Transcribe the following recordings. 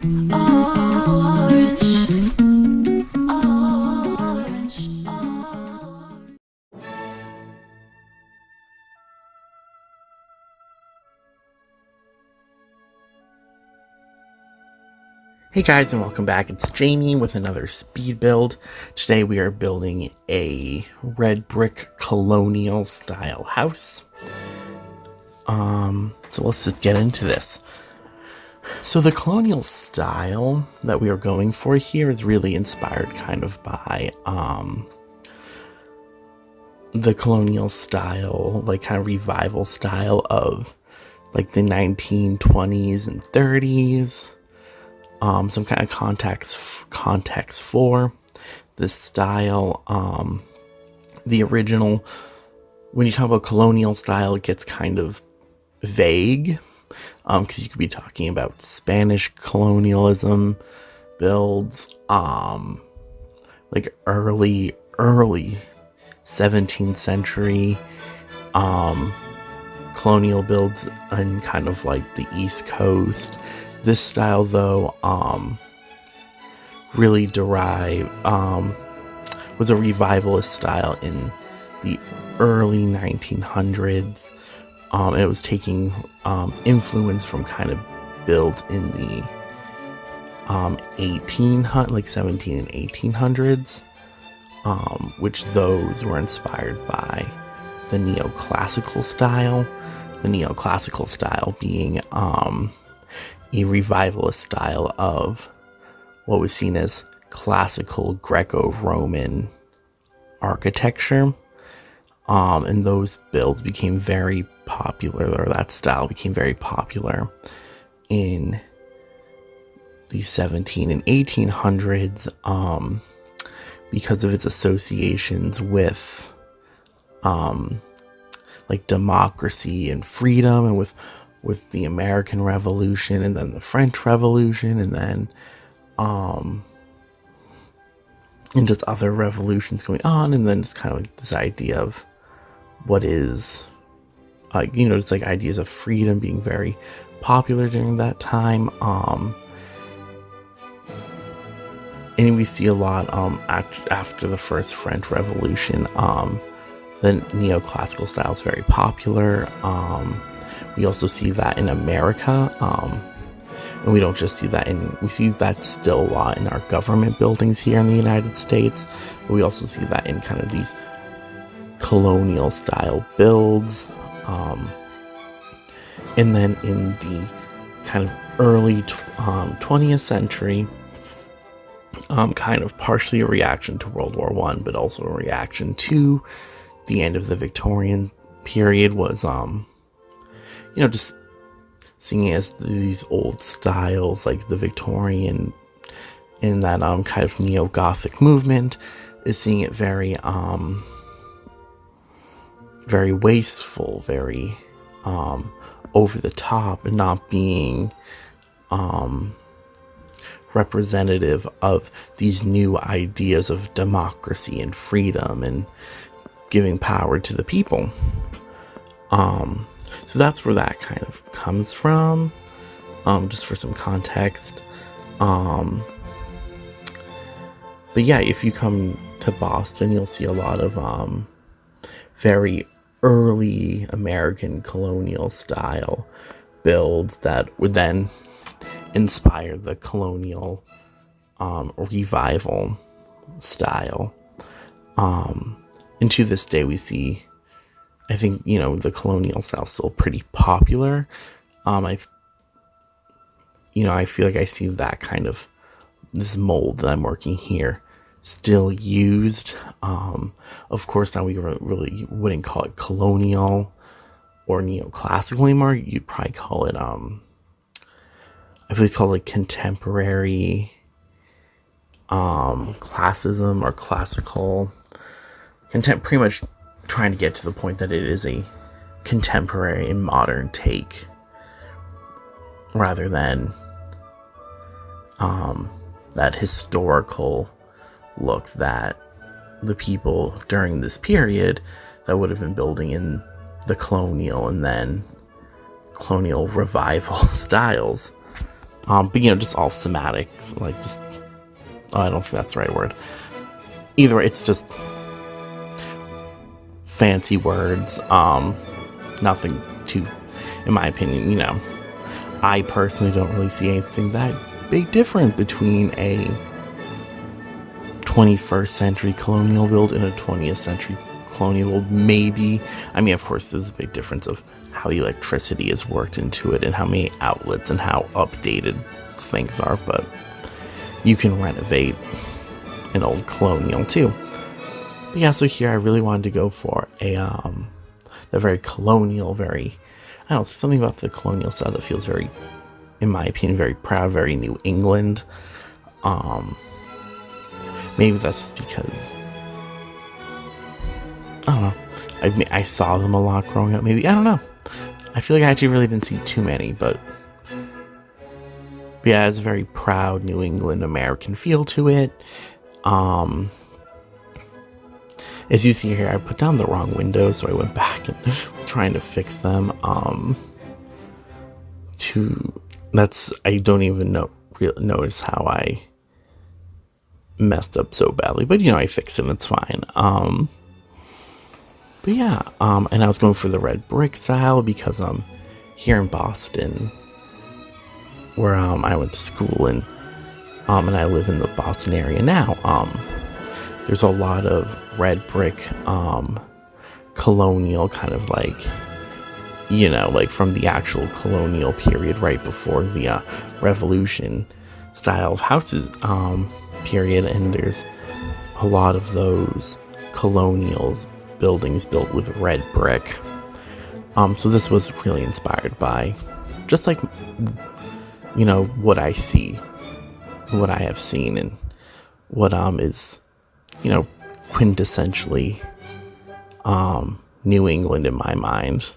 Orange, orange, orange. Hey guys, and welcome back. It's Jamie with another speed build. Today we are building a red brick colonial style house. So let's just get into this. So the colonial style that we are going for here is really inspired kind of by the colonial style, like kind of revival style of like the 1920s and 30s. Some kind of context for this style. The original, when you talk about colonial style, it gets kind of vague, because you could be talking about Spanish colonialism builds, like early 17th century colonial builds and kind of like the East Coast. This style, though, really was a revivalist style in the early 1900s. It was taking influence from kind of builds in the 17 and 1800s, which those were inspired by the neoclassical style. The neoclassical style being a revivalist style of what was seen as classical Greco-Roman architecture. And those builds became very popular, or that style became very popular in the 17 and 1800s, because of its associations with like democracy and freedom, and with the American Revolution, and then the French Revolution, and then and just other revolutions going on, and then just kind of like this idea of what is it's like ideas of freedom being very popular during that time. And we see a lot after the first French Revolution, the neoclassical style is very popular. We also see that in America, and we don't just see that we see that still a lot in our government buildings here in the United States, but we also see that in kind of these colonial style builds. And then in the kind of early 20th century, kind of partially a reaction to World War I, but also a reaction to the end of the Victorian period, was just seeing it as these old styles, like the Victorian, in that kind of neo-Gothic movement, is seeing it very very wasteful, very over the top, and not being representative of these new ideas of democracy and freedom and giving power to the people. So that's where that kind of comes from, just for some context. But yeah, if you come to Boston, you'll see a lot of very early American colonial style builds that would then inspire the colonial revival style. And to this day, we see, I think, the colonial style is still pretty popular. I feel like I see that kind of, this mold that I'm working here, still used. Of course, now we really wouldn't call it colonial or neoclassical anymore. You'd probably call it, I believe it's called like contemporary classism or classical. Pretty much trying to get to the point that it is a contemporary and modern take, rather than that historical look that the people during this period that would have been building in the colonial and then colonial revival styles But just all semantics, like just, oh, I don't think that's the right word. Either way, it's just fancy words. Nothing too, in my opinion, I personally don't really see anything that big different between a 21st century colonial build and a 20th century colonial build. Maybe, of course, there's a big difference of how electricity is worked into it and how many outlets and how updated things are, but you can renovate an old colonial too. But yeah, so here I really wanted to go for the very colonial, very, I don't know, something about the colonial style that feels very, in my opinion, very proud, very New England. Maybe that's because, I don't know, I saw them a lot growing up, maybe, I don't know. I feel like I actually really didn't see too many, but yeah, it's a very proud New England American feel to it. As you see here, I put down the wrong windows, so I went back and was trying to fix them. I don't even notice how I messed up so badly, but I fixed it, it's fine. But yeah, and I was going for the red brick style because here in Boston, where I went to school and I live in the Boston area now, there's a lot of red brick colonial kind of like from the actual colonial period right before the Revolution style of houses period, and there's a lot of those colonial buildings built with red brick. So this was really inspired by just like what I see, what I have seen, and what is quintessentially New England in my mind.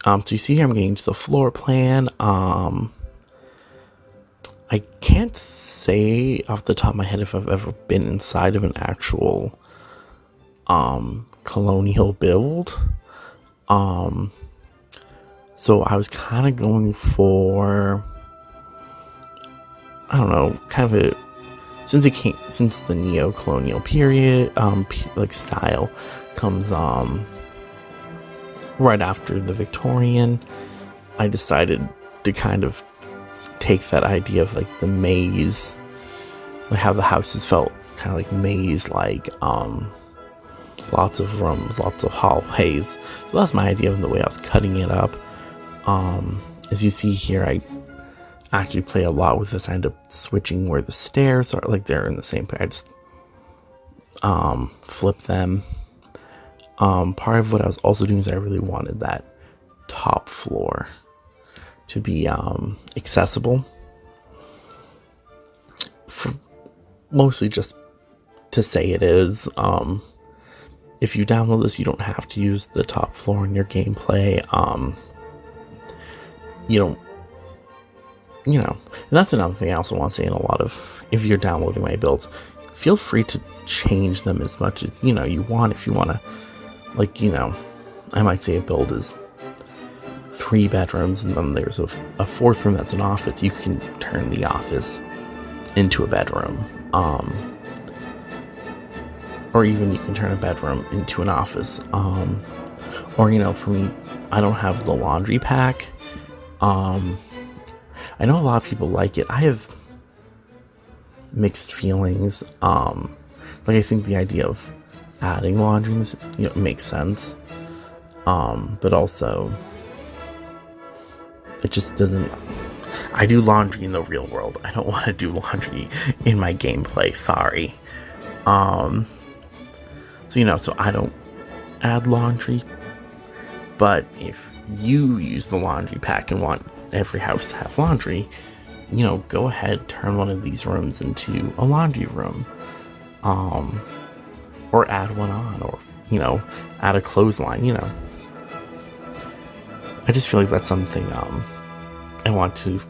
So you see here I'm getting to the floor plan. I can't say off the top of my head if I've ever been inside of an actual colonial build. So I was kind of going for, I don't know, kind of a, since the neo-colonial period style comes right after the Victorian, I decided to kind of take that idea of like the maze, like how the houses felt kind of like maze, like lots of rooms, lots of hallways. So that's my idea of the way I was cutting it up. As you see here, I actually play a lot with this. I end up switching where the stairs are, like they're in the same place. I just flip them. Part of what I was also doing is I really wanted that top floor to be accessible, for mostly just to say it is. If you download this, you don't have to use the top floor in your gameplay. You don't, and that's another thing I also want to say in a lot of, if you're downloading my builds, feel free to change them as much as, you want. If you want to, like, I might say a build is 3 bedrooms and then there's a 4th room that's an office. You can turn the office into a bedroom. Or even you can turn a bedroom into an office. Or, for me, I don't have the laundry pack. I know a lot of people like it. I have mixed feelings. I think the idea of adding laundry in this, makes sense. But also, it just doesn't. I do laundry in the real world. I don't want to do laundry in my gameplay. Sorry. So I don't add laundry. But if you use the laundry pack and want every house to have laundry, go ahead, turn one of these rooms into a laundry room. Or add one on, or, add a clothesline, I just feel like that's something I want to,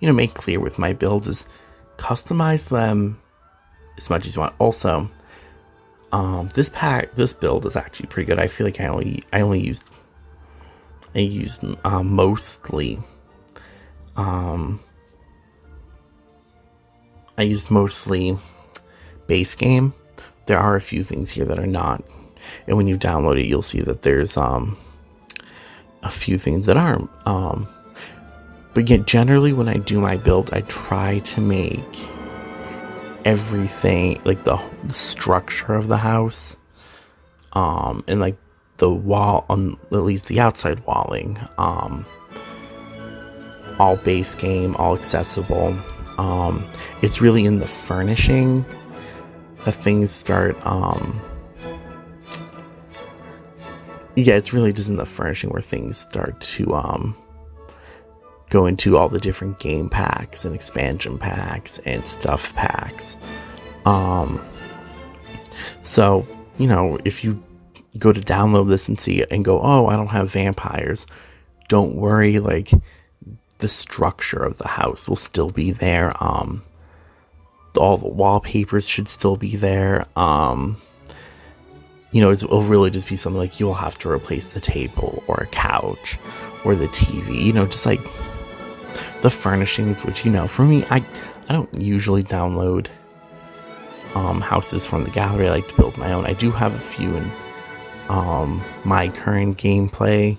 make clear with my builds, is customize them as much as you want. Also, this build is actually pretty good. I feel like I used mostly I used mostly base game. There are a few things here that are not, and when you download it, you'll see that there's a few things that aren't. But yet, generally, when I do my builds, I try to make everything like the structure of the house, and like the wall, on at least the outside walling, all base game, all accessible. It's really in the furnishing that things start. It's really just in the furnishing where things start to go into all the different game packs and expansion packs and stuff packs. So, if you go to download this and see it and go, oh, I don't have vampires, don't worry, like, the structure of the house will still be there. All the wallpapers should still be there. It'll really just be something like you'll have to replace the table or a couch or the TV, just like the furnishings, which, for me, I don't usually download houses from the gallery. I like to build my own. I do have a few in my current gameplay.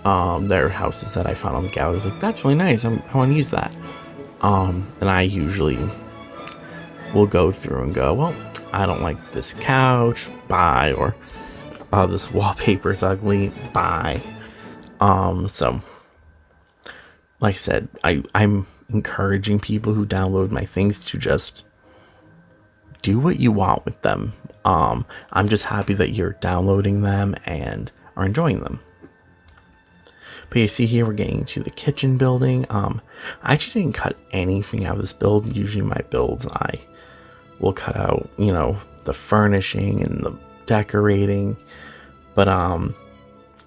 There are houses that I found on the gallery. I was like, that's really nice. I want to use that. And I usually will go through and go, well, I don't like this couch, buy, or this wallpaper's ugly, buy. So, like I said, I'm encouraging people who download my things to just do what you want with them. I'm just happy that you're downloading them and are enjoying them. But you see here, we're getting to the kitchen building. I actually didn't cut anything out of this build. Usually my builds, I will cut out, the furnishing and the decorating. But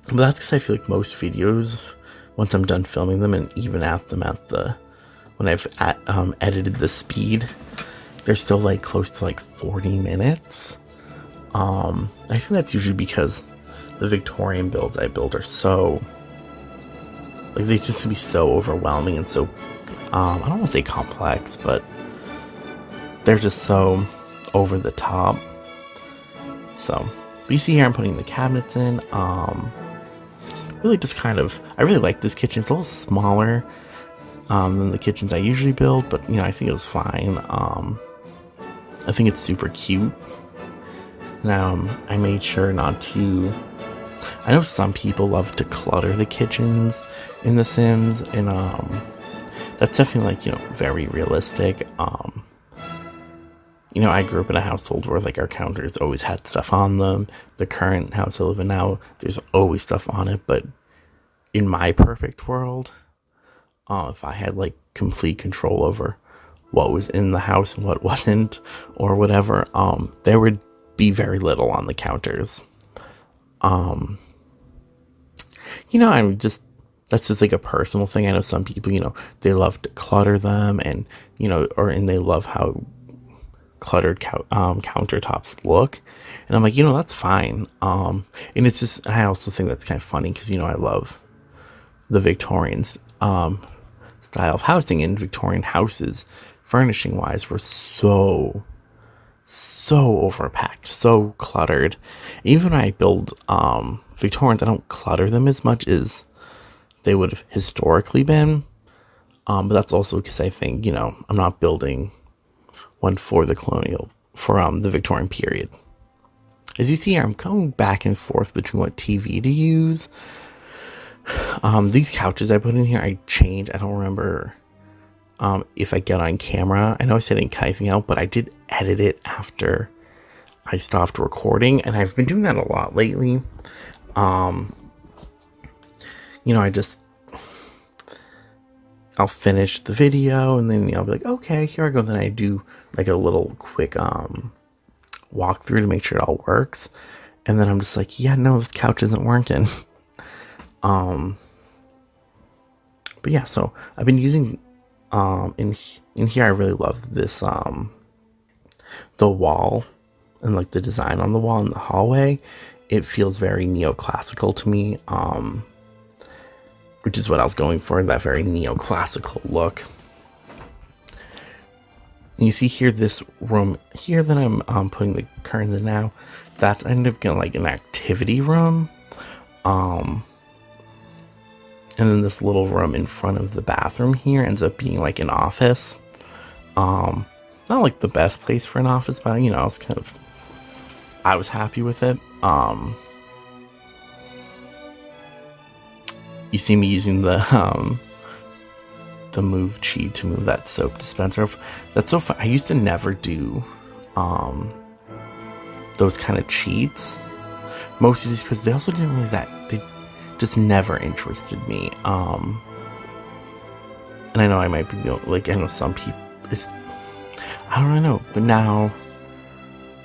that's because I feel like most videos, once I'm done filming them and even at them when I've edited the speed, they're still like close to like 40 minutes. I think that's usually because the Victorian builds I build are so, like, they just be so overwhelming and so, I don't want to say complex, but they're just so over the top. So, but you see here I'm putting the cabinets in. Really just I really like this kitchen. It's a little smaller than the kitchens I usually build, but I think it was fine. I think it's super cute. Now, I made sure not to. I know some people love to clutter the kitchens in The Sims, and that's definitely very realistic. I grew up in a household where like our counters always had stuff on them. The current house I live in now, there's always stuff on it. But in my perfect world, if I had like complete control over what was in the house and what wasn't, or whatever, there would be very little on the counters. That's just like a personal thing. I know some people, they love to clutter them, and and they love how cluttered countertops look, and I'm like, that's fine. And it's just, I also think that's kind of funny because I love the Victorian style of housing, and Victorian houses, furnishing wise, were so overpacked, so cluttered. Even when I build Victorians, I don't clutter them as much as they would have historically been. But that's also because I think, I'm not building one for the colonial, for the Victorian period. As you see here, I'm going back and forth between what TV to use. These couches I put in here, I changed. I don't remember if I get on camera. I know I said I didn't cut anything out, but I did edit it after I stopped recording, and I've been doing that a lot lately. I'll finish the video, and then I'll be like, okay, here I go. Then I do like a little quick walkthrough to make sure it all works, and then I'm just like, yeah, no, this couch isn't working. But yeah, so I've been using in here. I really love this the wall and like the design on the wall in the hallway. It feels very neoclassical to me, which is what I was going for, that very neoclassical look. you see here, this room here that I'm putting the curtains in now, that's ended up getting like an activity room. And then this little room in front of the bathroom here ends up being like an office. Not like the best place for an office, but you know, it's kind of, I was happy with it. You see me using the move cheat to move that soap dispenser. That's so fun. I used to never do those kind of cheats, mostly just because they also didn't really they just never interested me. And I know I might be like, I know some people, I don't really know, but now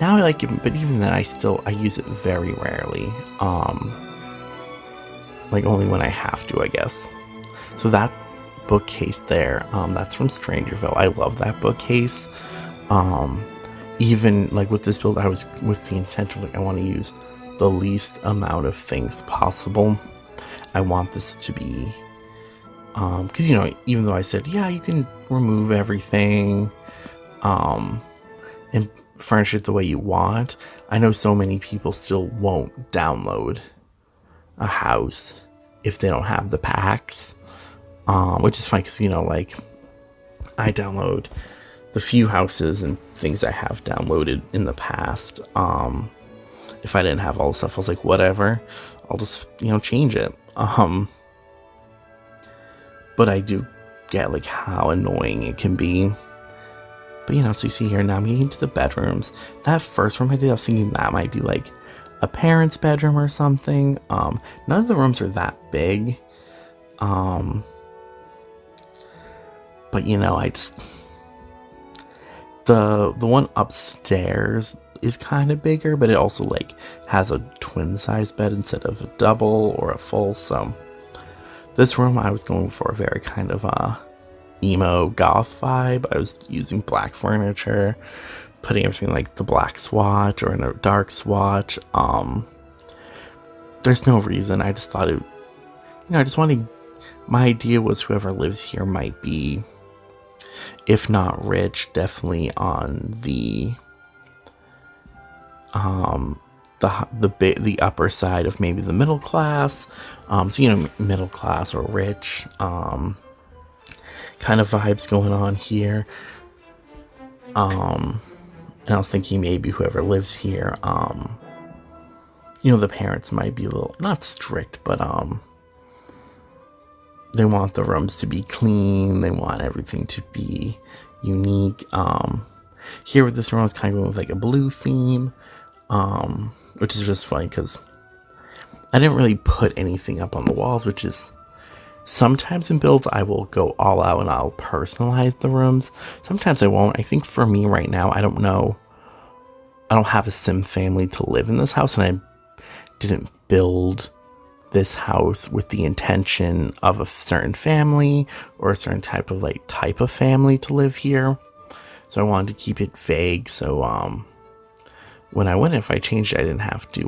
I like it, but even then I use it very rarely. Like only when I have to, I guess. So that bookcase there, that's from Strangerville. I love that bookcase. Even like with this build, I was with the intent of like, I want to use the least amount of things possible. I want this to be, because you know, even though I said, yeah, you can remove everything, and furnish it the way you want, I know so many people still won't download a house if they don't have the packs, which is fine because, you know, like I download the few houses and things I have downloaded in the past. If I didn't have all the stuff, I was like, whatever, I'll just, you know, change it. But I do get like how annoying it can be. But you know, so you see here now I'm getting into the bedrooms. That first room I did, I was thinking that might be like a parent's bedroom or something. None of the rooms are that big. But you know, I just, the one upstairs is kind of bigger, but it also like has a twin size bed instead of a double or a full. So this room I was going for a very kind of emo goth vibe. I was using black furniture, putting everything like the black swatch or in a dark swatch. There's no reason. I just thought it, you know, I just wanted, my idea was whoever lives here might be, if not rich, definitely on the upper side of maybe the middle class. So you know, middle class or rich kind of vibes going on here. And I was thinking maybe whoever lives here, you know, the parents might be a little, not strict, but they want the rooms to be clean, they want everything to be unique. Here with this room, I was kind of going with like a blue theme, which is just funny because I didn't really put anything up on the walls, which is, sometimes in builds I will go all out and I'll personalize the rooms. Sometimes I won't. I think for me right now, I don't know, I don't have a sim family to live in this house, and I didn't build this house with the intention of a certain family or a certain type of family to live here. So I wanted to keep it vague. So when I went, if I changed it, I didn't have to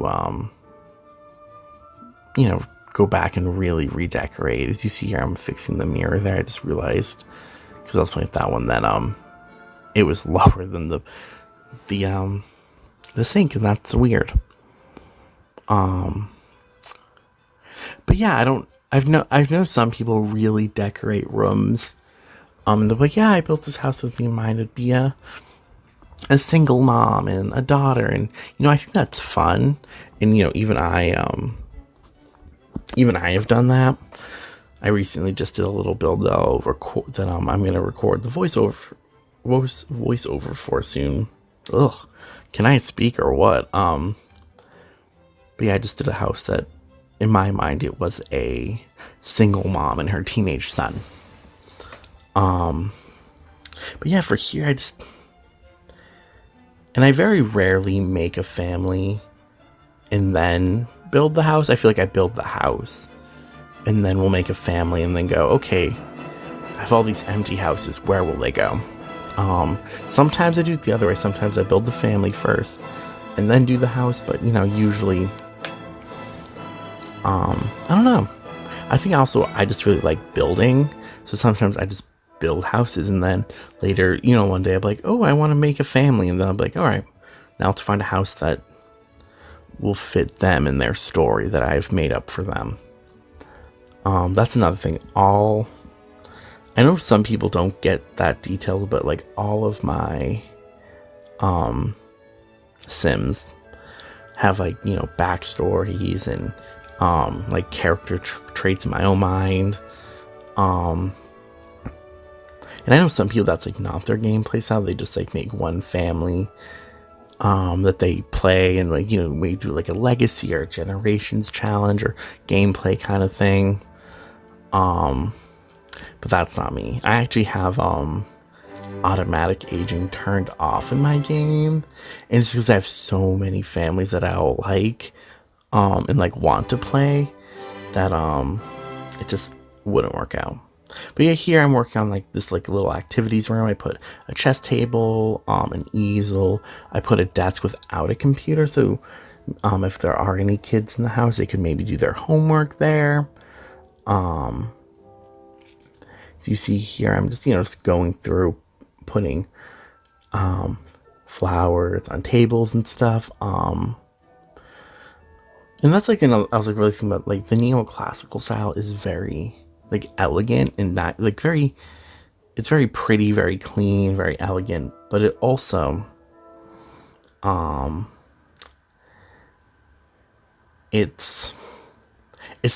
you know, go back and really redecorate. As you see here, I'm fixing the mirror there. I just realized, because I was playing with that one, that it was lower than the sink, and that's weird. But yeah, I've known some people really decorate rooms. And they're like, yeah, I built this house with me in mind. It'd be a single mom and a daughter, and you know, I think that's fun. And you know, even I have done that. I recently just did a little build that I'll record, that I'm gonna record the voiceover for soon. Ugh, can I speak or what? But yeah, I just did a house that, in my mind, it was a single mom and her teenage son. But yeah, for here, I very rarely make a family and then build the house. I feel like I build the house and then we'll make a family and then go, okay, I have all these empty houses, where will they go? Sometimes I do it the other way. Sometimes I build the family first and then do the house, but you know, usually, I don't know. I think also I just really like building, so sometimes I just build houses, and then later, you know, one day I'm like, oh, I want to make a family, and then I'm like, all right, now let's find a house that will fit them and their story that I've made up for them. That's another thing. I know some people don't get that detailed, but like all of my Sims have like, you know, backstories and like character traits in my own mind. And I know some people that's like not their gameplay style. They just like make one family that they play, and like, you know, we do like a legacy or a generations challenge or gameplay kind of thing. But that's not me. I actually have automatic aging turned off in my game, and it's because I have so many families that I'll like and like want to play that it just wouldn't work out. But yeah, here I'm working on like this like little activities room. I put a chess table, an easel. I put a desk without a computer, so if there are any kids in the house, they could maybe do their homework there. So you see here, I'm just, you know, just going through putting flowers on tables and stuff. And that's like, I was like really thinking about like the neoclassical style is very like elegant and not like it's very pretty, very clean, very elegant, but it also it's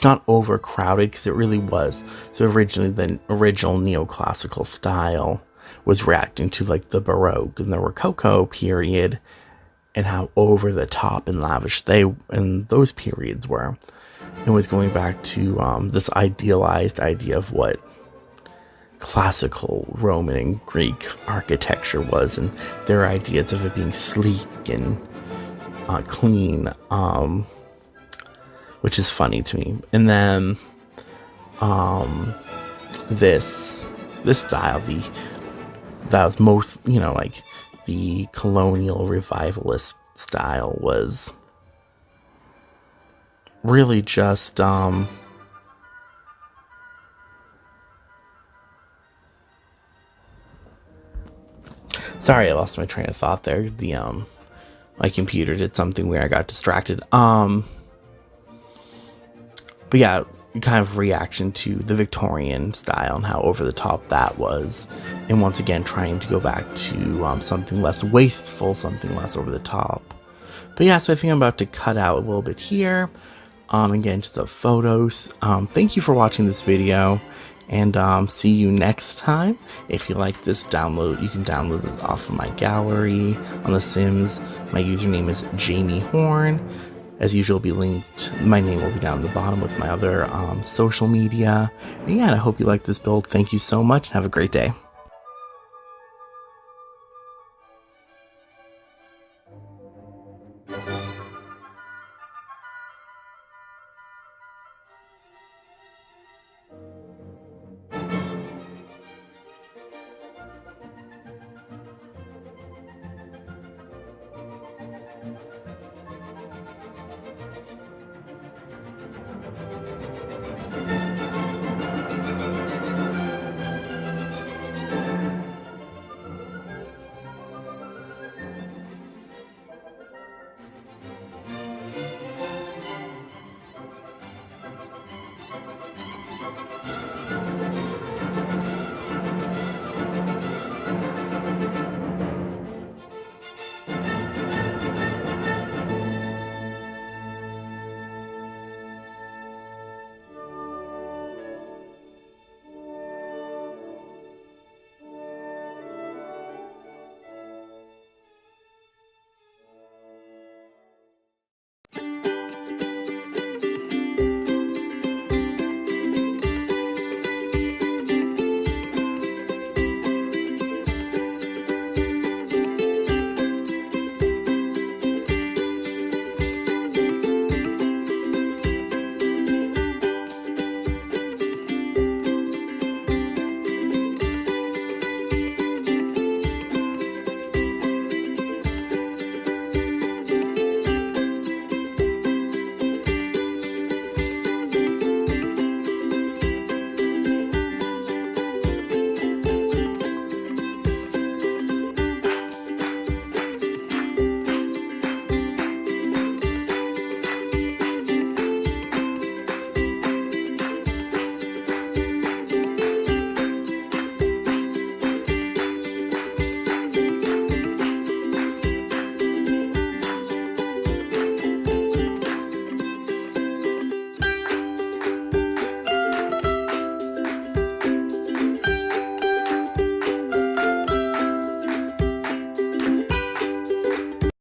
not overcrowded, because it really was. So originally the original neoclassical style was reacting to like the Baroque and the Rococo period, and how over the top and lavish they and those periods were. It was going back to this idealized idea of what classical Roman and Greek architecture was, and their ideas of it being sleek and clean, which is funny to me. And then this style, that was most, you know, like the colonial revivalist style, was really just sorry, I lost my train of thought there. The my computer did something where I got distracted. But yeah, kind of reaction to the Victorian style and how over the top that was, and once again trying to go back to something less wasteful, something less over the top. But yeah, so I think I'm about to cut out a little bit here and get into the photos. Thank you for watching this video, and see you next time. If you like this, you can download it off of my gallery on The Sims. My username is Jaymehorne. As usual, be linked. My name will be down at the bottom with my other social media. And yeah, I hope you like this build. Thank you so much, and have a great day.